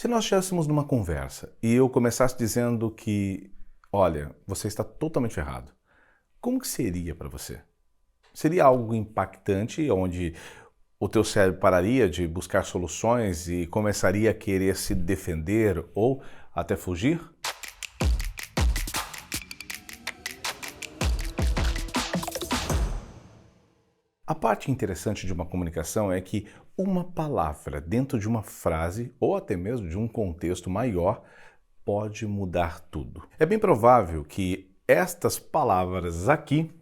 Se nós estivéssemos numa conversa e eu começasse dizendo que, olha, você está totalmente errado, como que seria para você? Seria algo impactante, onde o teu cérebro pararia de buscar soluções e começaria a querer se defender ou até fugir? A parte interessante de uma comunicação é que uma palavra dentro de uma frase ou até mesmo de um contexto maior pode mudar tudo. É bem provável que estas palavras aqui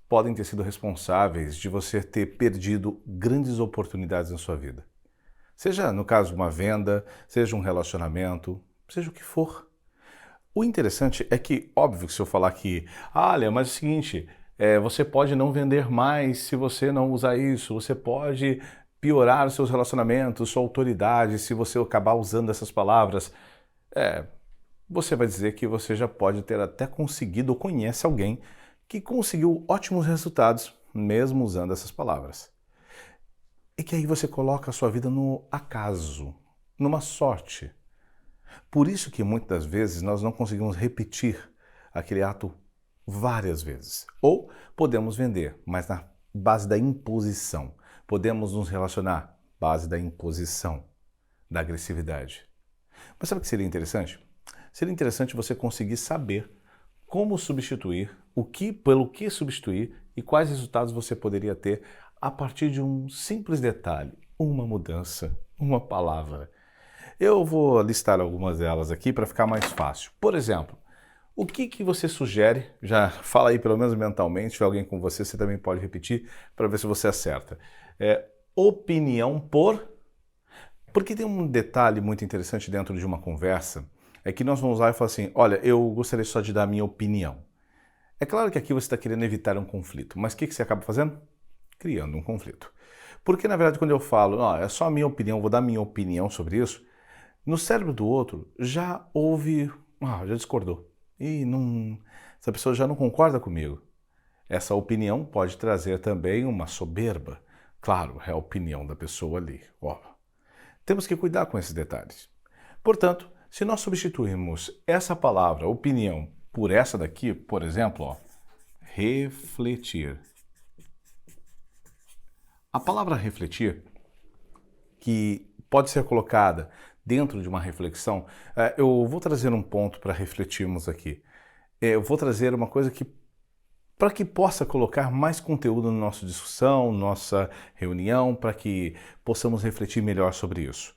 podem ter sido responsáveis de você ter perdido grandes oportunidades na sua vida. Seja no caso uma venda, seja um relacionamento, seja o que for. O interessante é que, óbvio que se eu falar que, olha, mas é o seguinte, você pode não vender mais se você não usar isso, você pode piorar os seus relacionamentos, sua autoridade, se você acabar usando essas palavras. Você vai dizer que você já pode ter até conseguido ou conhece alguém que conseguiu ótimos resultados, mesmo usando essas palavras. E que aí você coloca a sua vida no acaso, numa sorte. Por isso que muitas das vezes nós não conseguimos repetir aquele ato várias vezes. Ou podemos vender, mas na base da imposição. Podemos nos relacionar, base da imposição, da agressividade. Mas sabe o que seria interessante? Seria interessante você conseguir saber como substituir, pelo que substituir e quais resultados você poderia ter a partir de um simples detalhe, uma mudança, uma palavra. Eu vou listar algumas delas aqui para ficar mais fácil. Por exemplo, o que você sugere? Já fala aí pelo menos mentalmente, se tiver alguém com você, você também pode repetir para ver se você acerta. Opinião por... Porque tem um detalhe muito interessante dentro de uma conversa, é que nós vamos lá e falar assim, olha, eu gostaria só de dar a minha opinião. É claro que aqui você está querendo evitar um conflito, mas o que você acaba fazendo? Criando um conflito. Porque, na verdade, quando eu falo, é só a minha opinião, vou dar minha opinião sobre isso, no cérebro do outro já houve, já discordou. E essa pessoa já não concorda comigo. Essa opinião pode trazer também uma soberba. Claro, é a opinião da pessoa ali. Temos que cuidar com esses detalhes. Portanto, se nós substituirmos essa palavra, opinião, por essa daqui, por exemplo, refletir. A palavra refletir, que pode ser colocada dentro de uma reflexão, eu vou trazer um ponto para refletirmos aqui. Eu vou trazer uma coisa para que possa colocar mais conteúdo na nossa discussão, nossa reunião, para que possamos refletir melhor sobre isso.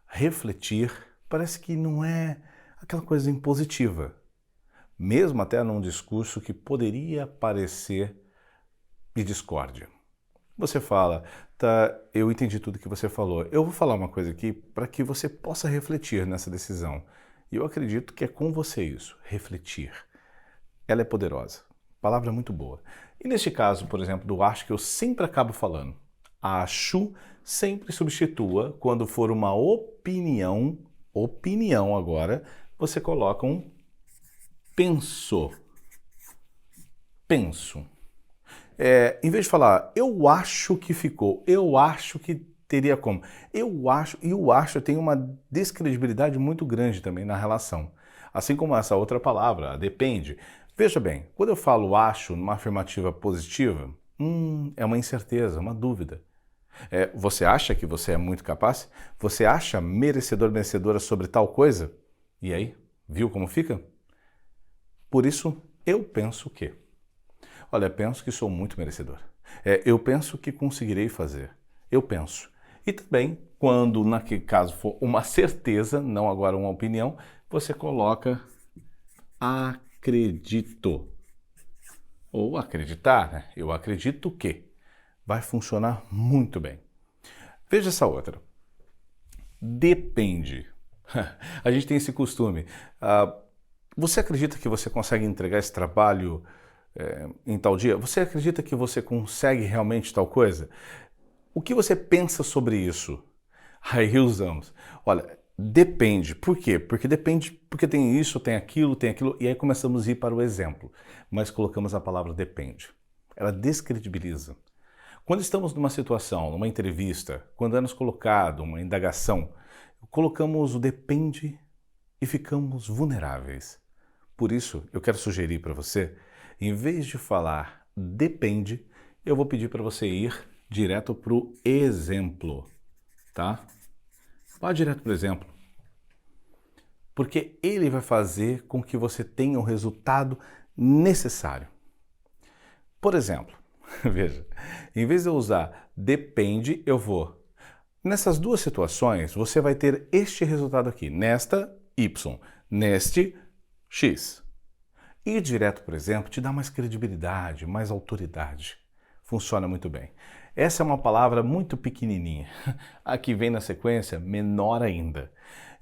Refletir parece que não é aquela coisa impositiva, mesmo até num discurso que poderia parecer de discórdia. Você fala, tá, eu entendi tudo que você falou. Eu vou falar uma coisa aqui para que você possa refletir nessa decisão. E eu acredito que é com você isso, refletir. Ela é poderosa. Palavra muito boa. E neste caso, por exemplo, do acho que eu sempre acabo falando. Acho sempre substitua quando for uma opinião agora, você coloca um penso. Penso. Em vez de falar, eu acho que ficou, eu acho que teria como, eu acho, e o acho tem uma descredibilidade muito grande também na relação. Assim como essa outra palavra, depende. Veja bem, quando eu falo acho numa afirmativa positiva, é uma incerteza, uma dúvida. Você acha que você é muito capaz? Você acha merecedor, merecedora sobre tal coisa? E aí, viu como fica? Por isso, eu penso que... Olha, penso que sou muito merecedor. Eu penso que conseguirei fazer. Eu penso. E também, quando naquele caso for uma certeza, não agora uma opinião, você coloca acredito. Ou acreditar, né? Eu acredito que vai funcionar muito bem. Veja essa outra. Depende. A gente tem esse costume. Você acredita que você consegue entregar esse trabalho em tal dia? Você acredita que você consegue realmente tal coisa? O que você pensa sobre isso? Aí usamos. Olha, depende. Por quê? Porque depende, porque tem isso, tem aquilo, e aí começamos a ir para o exemplo. Mas colocamos a palavra depende. Ela descredibiliza. Quando estamos numa situação, numa entrevista, quando é nos colocado uma indagação, colocamos o depende e ficamos vulneráveis. Por isso, eu quero sugerir para você, em vez de falar depende, eu vou pedir para você ir direto para o exemplo, tá? Vá direto para o exemplo, porque ele vai fazer com que você tenha o resultado necessário. Por exemplo, veja, em vez de eu usar depende, eu vou. Nessas duas situações, você vai ter este resultado aqui, nesta y, neste x. Ir direto, por exemplo, te dá mais credibilidade, mais autoridade. Funciona muito bem. Essa é uma palavra muito pequenininha. A que vem na sequência, menor ainda.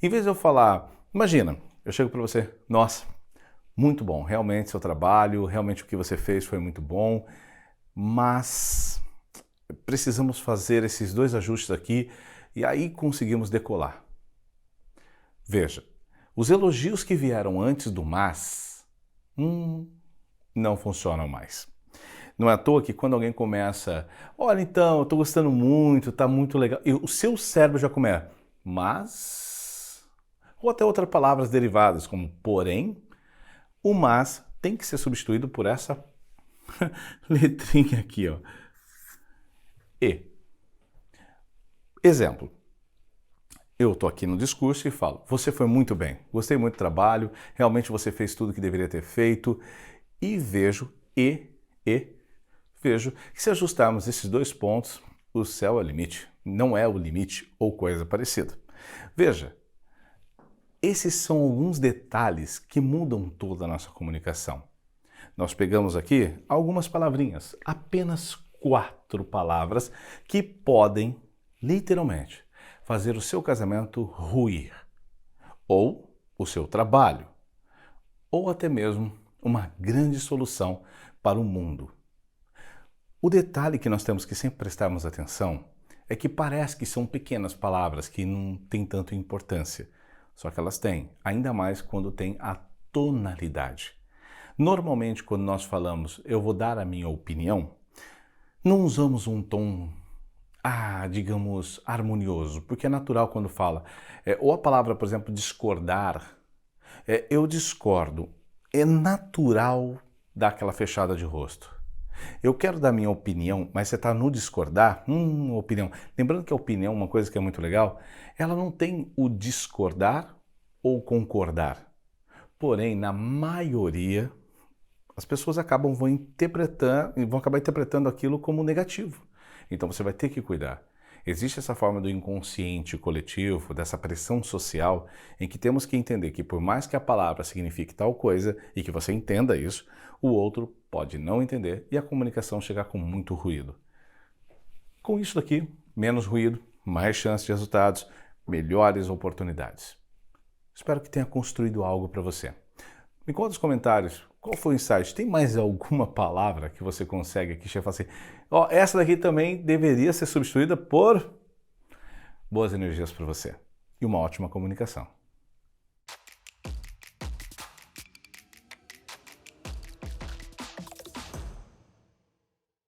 Em vez de eu falar, imagina, eu chego para você, nossa, muito bom, realmente seu trabalho, realmente o que você fez foi muito bom, mas precisamos fazer esses dois ajustes aqui e aí conseguimos decolar. Veja, os elogios que vieram antes do mas, não funcionam mais. Não é à toa que quando alguém começa, olha então, eu estou gostando muito, está muito legal, e o seu cérebro já começa, mas, ou até outras palavras derivadas, como porém, o mas tem que ser substituído por essa letrinha aqui, ó. E. Exemplo. Eu estou aqui no discurso e falo, você foi muito bem, gostei muito do trabalho, realmente você fez tudo o que deveria ter feito, e vejo vejo que se ajustarmos esses dois pontos, o céu é o limite, não é o limite ou coisa parecida. Veja, esses são alguns detalhes que mudam toda a nossa comunicação. Nós pegamos aqui algumas palavrinhas, apenas 4 palavras que podem, literalmente, fazer o seu casamento ruir, ou o seu trabalho, ou até mesmo uma grande solução para o mundo. O detalhe que nós temos que sempre prestarmos atenção é que parece que são pequenas palavras que não têm tanta importância, só que elas têm, ainda mais quando tem a tonalidade. Normalmente, quando nós falamos eu vou dar a minha opinião, não usamos um tom, digamos, harmonioso, porque é natural quando fala. Ou a palavra, por exemplo, discordar, eu discordo, é natural dar aquela fechada de rosto. Eu quero dar minha opinião, mas você está no discordar? Opinião. Lembrando que a opinião, uma coisa que é muito legal, ela não tem o discordar ou concordar. Porém, na maioria, as pessoas vão acabar interpretando aquilo como negativo. Então você vai ter que cuidar. Existe essa forma do inconsciente coletivo, dessa pressão social, em que temos que entender que por mais que a palavra signifique tal coisa e que você entenda isso, o outro pode não entender e a comunicação chegar com muito ruído. Com isso daqui, menos ruído, mais chance de resultados, melhores oportunidades. Espero que tenha construído algo para você. Me conta nos comentários, qual foi o insight? Tem mais alguma palavra que você consegue aqui chegar e falar assim, essa daqui também deveria ser substituída por boas energias para você e uma ótima comunicação.